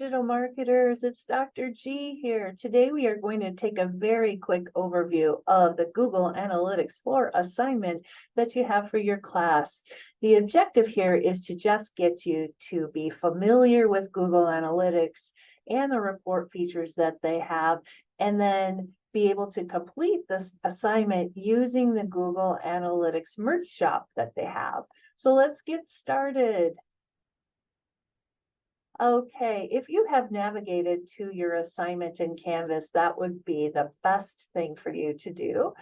digital marketers, it's Dr. G here. Today we are going to take a very quick overview of the Google Analytics 4 assignment that you have for your class. The objective here is to just get you to be familiar with Google Analytics and the report features that they have, and then be able to complete this assignment using the Google Analytics merch shop that they have. So let's get started. Okay, if you have navigated to your assignment in Canvas, that would be the best thing for you to do.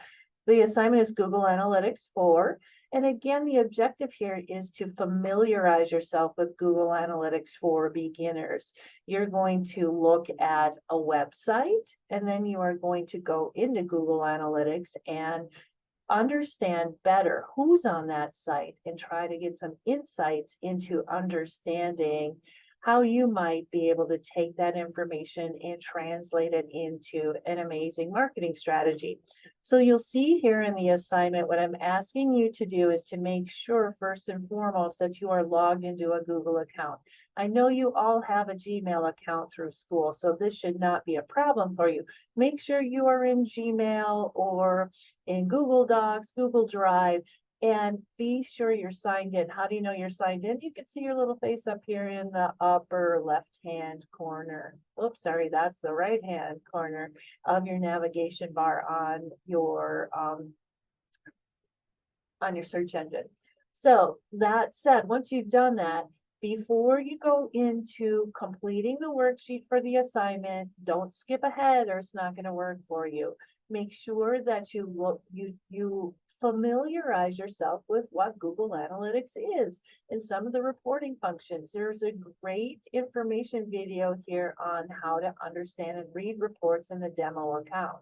The assignment is Google Analytics 4. And again, the objective here is to familiarize yourself with Google Analytics for beginners. You're going to look at a website, and then you are going to go into Google Analytics and understand better who's on that site and try to get some insights into understanding how you might be able to take that information and translate it into an amazing marketing strategy. So you'll see here in the assignment, what I'm asking you to do is to make sure first and foremost that you are logged into a Google account. I know you all have a Gmail account through school, so this should not be a problem for you. Make sure you are in Gmail or in Google Docs, Google Drive, and be sure you're signed in. How do you know you're signed in? You can see your little face up here in the upper left-hand corner. Oops, sorry, that's the right-hand corner of your navigation bar on your search engine. So that said, once you've done that, before you go into completing the worksheet for the assignment, don't skip ahead or it's not going to work for you. Make sure that you familiarize yourself with what Google Analytics is and some of the reporting functions. There's a great information video here on how to understand and read reports in the demo account.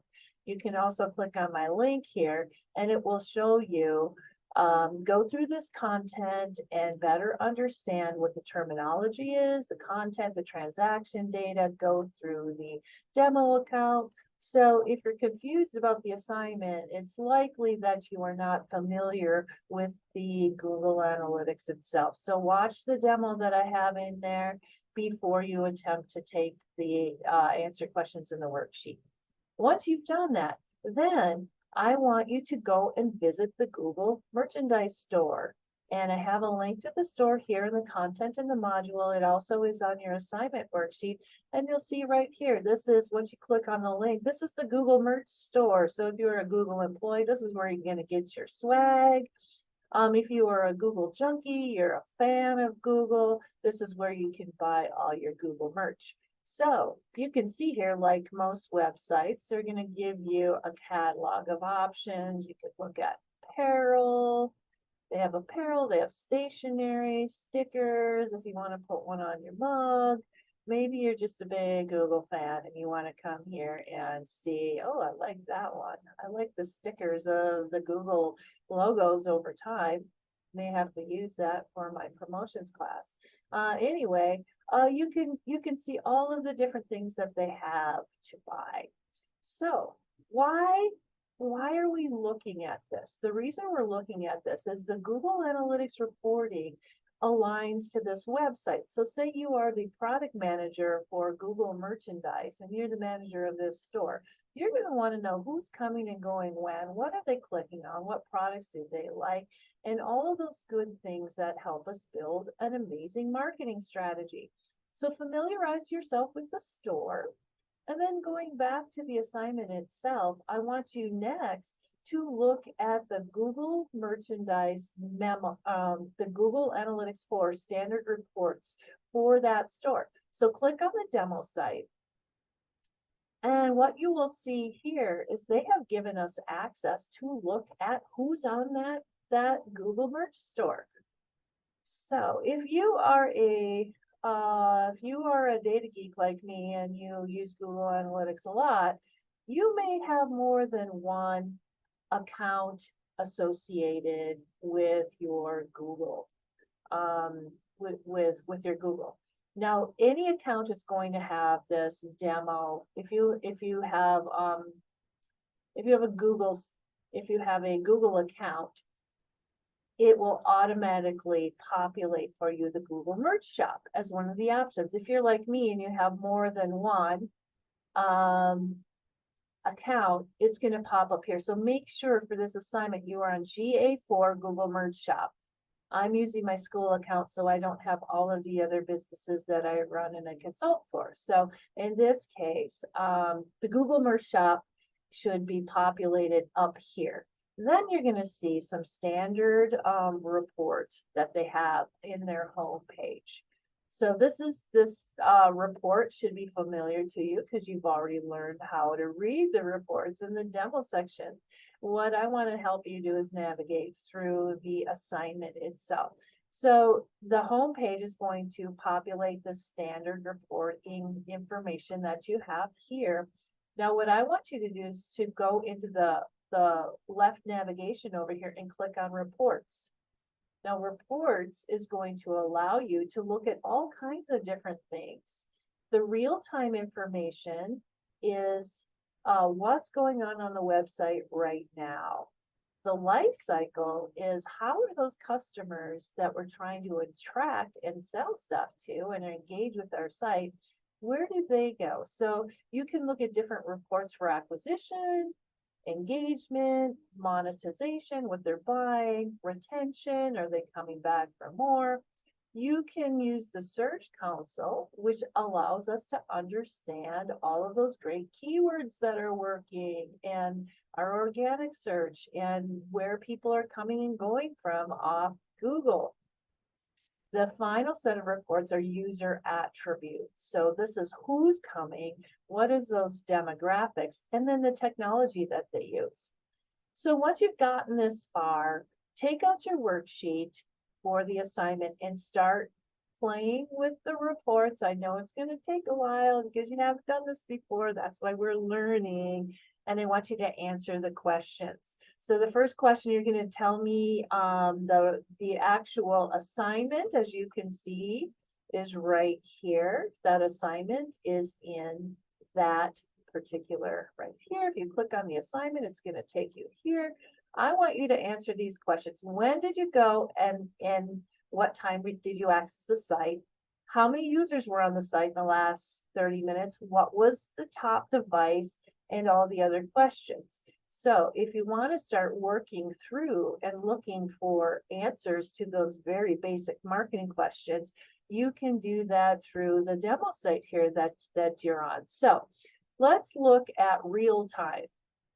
You can also click on my link here and it will show you go through this content and better understand what the terminology is, the content, the transaction data, go through the demo account. So if you're confused about the assignment, it's likely that you are not familiar with the Google Analytics itself. So watch the demo that I have in there before you attempt to take the answer questions in the worksheet. Once you've done that, then I want you to go and visit the Google merchandise store. And I have a link to the store here in the content in the module. It also is on your assignment worksheet. And you'll see right here, this is, once you click on the link, this is the Google merch store. So if you're a Google employee, this is where you're going to get your swag. If you are a Google junkie, you're a fan of Google, this is where you can buy all your Google merch. So you can see here, like most websites, they're going to give you a catalog of options. You could look at apparel. They have apparel, they have stationery, stickers, if you want to put one on your mug. Maybe you're just a big Google fan and you want to come here and see, oh, I like that one. I like the stickers of the Google logos over time. May have to use that for my promotions class. Anyway, you can see all of the different things that they have to buy. So why are we looking at this? The reason we're looking at this is the Google Analytics reporting aligns to this website. So say you are the product manager for Google merchandise and you're the manager of this store. You're going to want to know who's coming and going when, what are they clicking on, what products do they like, and all of those good things that help us build an amazing marketing strategy. So familiarize yourself with the store. And then going back to the assignment itself, I want you next to look at the Google merchandise memo, the Google Analytics 4 standard reports for that store. So click on the demo site. And what you will see here is they have given us access to look at who's on that Google merch store. So if you are a data geek like me and you use Google Analytics a lot, you may have more than one account associated with your Google, with your Google. Now, any account is going to have this demo. If you have a Google account, it will automatically populate for you the Google Merch Shop as one of the options. If you're like me and you have more than one account, it's going to pop up here. So make sure for this assignment you are on GA4 Google Merge Shop. I'm using my school account, so I don't have all of the other businesses that I run and I consult for. So in this case, the Google Merge Shop should be populated up here. Then you're going to see some standard reports that they have in their home page. So this report should be familiar to you because you've already learned how to read the reports in the demo section. What I want to help you do is navigate through the assignment itself. So the home page is going to populate the standard reporting information that you have here. Now, what I want you to do is to go into the left navigation over here and click on reports. Now, reports is going to allow you to look at all kinds of different things. The real-time information is what's going on the website right now. The life cycle is how are those customers that we're trying to attract and sell stuff to and engage with our site, where do they go? So you can look at different reports for acquisition, engagement, monetization, what they're buying, retention, are they coming back for more? You can use the Search Console, which allows us to understand all of those great keywords that are working and our organic search and where people are coming and going from off Google. The final set of reports are user attributes. So this is who's coming, what is those demographics, and then the technology that they use. So once you've gotten this far, take out your worksheet for the assignment and start playing with the reports. I know it's going to take a while because you haven't done this before. That's why we're learning. And I want you to answer the questions. So the first question, you're going to tell me the actual assignment, as you can see, is right here. That assignment is in that particular right here. If you click on the assignment, it's going to take you here. I want you to answer these questions. When did you go and what time did you access the site? How many users were on the site in the last 30 minutes? What was the top device? And all the other questions. So if you want to start working through and looking for answers to those very basic marketing questions, you can do that through the demo site here that you're on. So let's look at real time.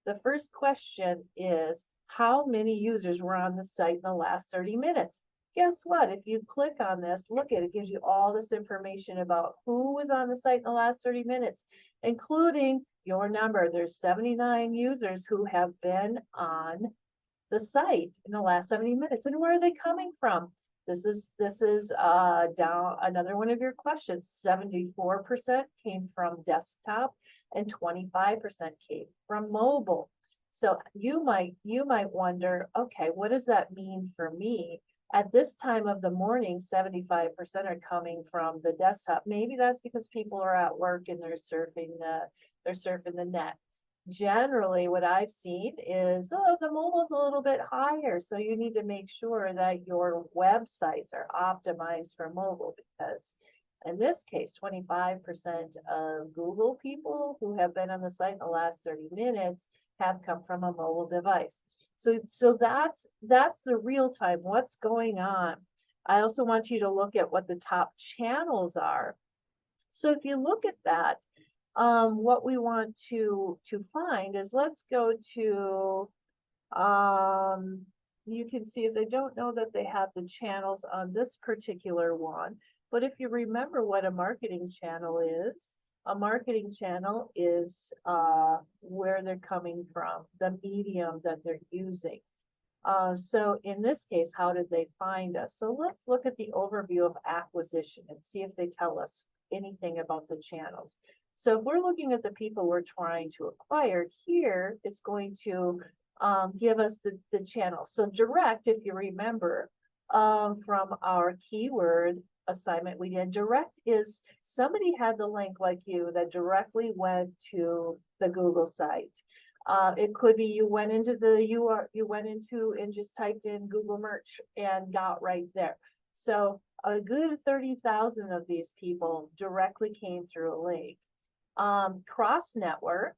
The first question is, how many users were on the site in the last 30 minutes? Guess what? If you click on this, look at it, gives you all this information about who was on the site in the last 30 minutes, including your number. There's 79 users who have been on the site in the last 70 minutes. And where are they coming from? This is down another one of your questions. 74% came from desktop and 25% came from mobile. So you might wonder, okay, what does that mean for me? At this time of the morning, 75% are coming from the desktop. Maybe that's because people are at work and they're surfing the net. Generally, what I've seen is the mobile's a little bit higher. So you need to make sure that your websites are optimized for mobile, because in this case, 25% of Google people who have been on the site in the last 30 minutes have come from a mobile device. So that's the real time, what's going on. I also want you to look at what the top channels are. So if you look at that, what we want to find is, let's go to, you can see if they don't know that they have the channels on this particular one. But if you remember what a marketing channel is, a marketing channel is where they're coming from, the medium that they're using. So in this case, how did they find us? So let's look at the overview of acquisition and see if they tell us anything about the channels. So if we're looking at the people we're trying to acquire, here it's going to give us the channel. So direct, if you remember from our keyword assignment we did, direct is somebody had the link like you that directly went to the Google site. It could be you went into you went into and just typed in Google Merch and got right there. So a good 30,000 of these people directly came through a link. Cross network,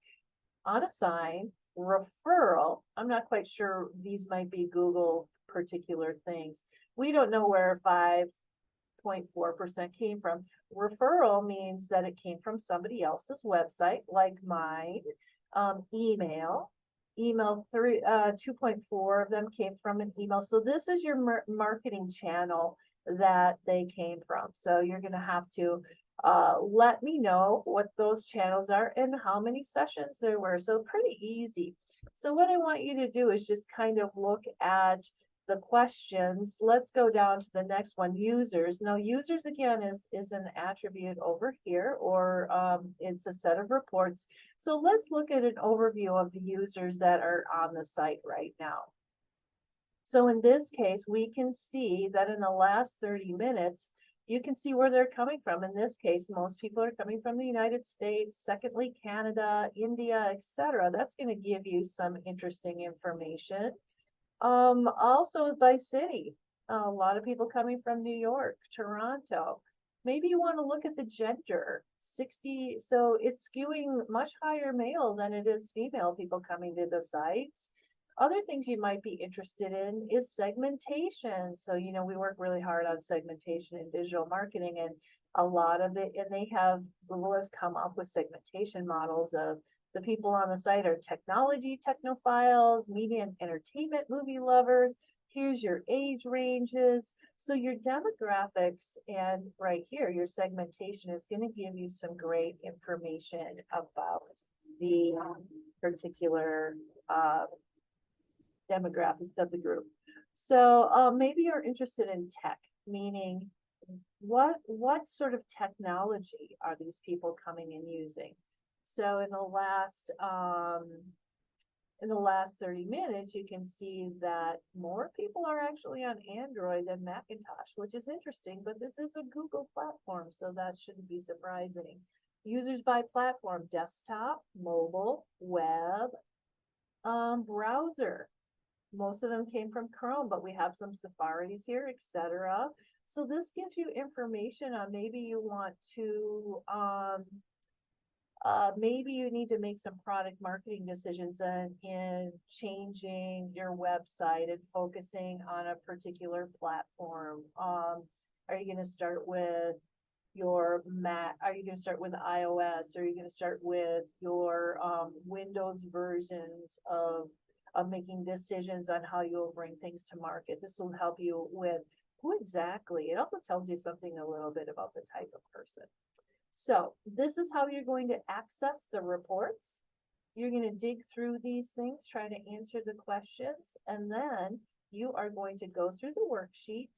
unassigned, referral. I'm not quite sure, these might be Google particular things. We don't know where 5.4% came from. Referral means that it came from somebody else's website, like mine. Email 2.4 of them came from an email. So this is your marketing channel that they came from. So you're going to have to let me know what those channels are and how many sessions there were. So pretty easy. So what I want you to do is just kind of look at the questions. Let's go down to the next one, users. Now, users again is an attribute over here, or it's a set of reports. So let's look at an overview of the users that are on the site right now. So in this case, we can see that in the last 30 minutes, you can see where they're coming from. In this case, most people are coming from the United States, secondly, Canada, India, etc. That's going to give you some interesting information. Also by city, a lot of people coming from New York, Toronto. Maybe you want to look at the gender, 60, so it's skewing much higher male than it is female people coming to the sites. Other things you might be interested in is segmentation. So, you know, we work really hard on segmentation in digital marketing, and a lot of it, and Google has come up with segmentation models of the people on the site are technology technophiles, media and entertainment movie lovers. Here's your age ranges. So your demographics, and right here, your segmentation is going to give you some great information about the particular demographics of the group. So maybe you're interested in tech, meaning what sort of technology are these people coming and using? So in the last 30 minutes, you can see that more people are actually on Android than Macintosh, which is interesting, but this is a Google platform, so that shouldn't be surprising. Users by platform, desktop, mobile, web, browser. Most of them came from Chrome, but we have some Safaris here, etc. So this gives you information on maybe you want to maybe you need to make some product marketing decisions in changing your website and focusing on a particular platform. Are you going to start with your Mac? Are you going to start with iOS? Are you going to start with your Windows versions of making decisions on how you'll bring things to market? This will help you with who exactly. It also tells you something a little bit about the type of person. So this is how you're going to access the reports. You're going to dig through these things, try to answer the questions, and then you are going to go through the worksheet,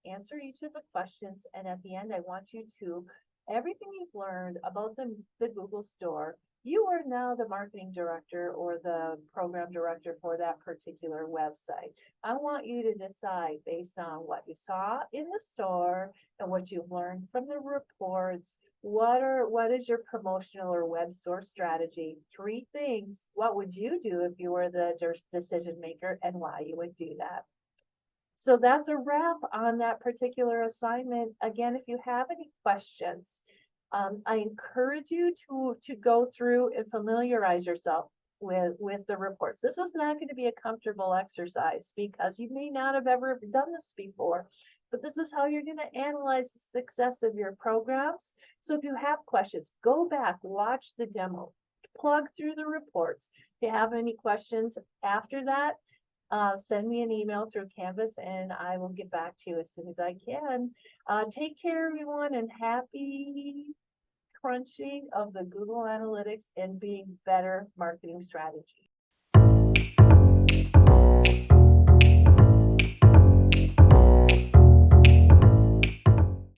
answer each of the questions, and at the end, I want you to, everything you've learned about the Google Store, you are now the marketing director or the program director for that particular website. I want you to decide based on what you saw in the store and what you've learned from the reports, what is your promotional or web source strategy? 3 things. What would you do if you were the decision maker, and why you would do that? So that's a wrap on that particular assignment. Again, if you have any questions, I encourage you to go through and familiarize yourself with the reports. This is not going to be a comfortable exercise because you may not have ever done this before, but this is how you're going to analyze the success of your programs. So if you have questions, go back, watch the demo, plug through the reports. If you have any questions after that, send me an email through Canvas and I will get back to you as soon as I can. Take care, everyone, and happy crunching of the Google Analytics and being better marketing strategy.